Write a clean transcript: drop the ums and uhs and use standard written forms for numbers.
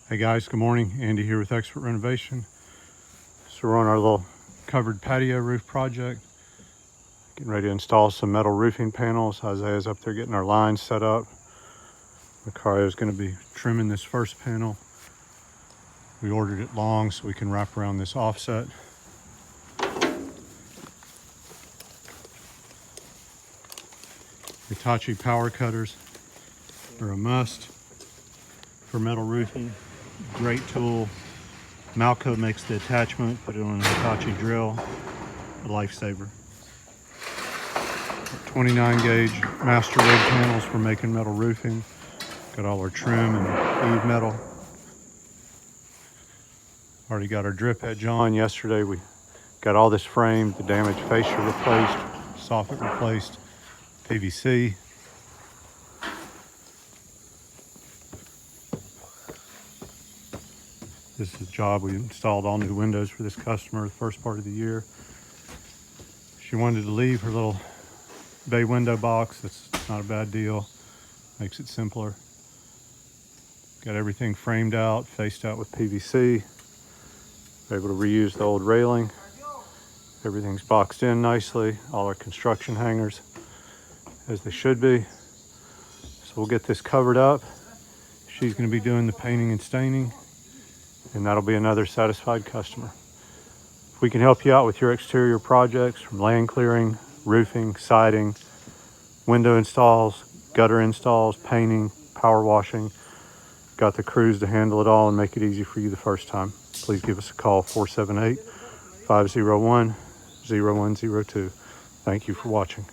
Hey guys, good morning. Andy here with Expert Renovation. So we're on our little covered patio roof project. Getting ready to install some metal roofing panels. Isaiah's up there getting our lines set up. Macario's going to be trimming this first panel. We ordered it long so we can wrap around this offset. Hitachi power cutters are a must for metal roofing. Great tool. Malco makes the attachment, put it on a Hitachi drill, a lifesaver. 29 gauge master wood panels for making metal roofing. Got all our trim and eave metal. Already got our drip edge on. Yesterday we got all this framed, the damaged fascia replaced, soffit replaced, PVC. This is a job. We installed all new windows for this customer the first part of the year. She wanted to leave her little bay window box. That's not a bad deal. Makes it simpler. Got everything framed out, faced out with PVC. We're able to reuse the old railing. Everything's boxed in nicely. All our construction hangers as they should be. So we'll get this covered up. She's going to be doing the painting and staining, and that'll be another satisfied customer. If we can help you out with your exterior projects, from land clearing, roofing, siding, window installs, gutter installs, painting, power washing, got the crews to handle it all and make it easy for you the first time. Please give us a call, 478-501-0102. Thank you for watching.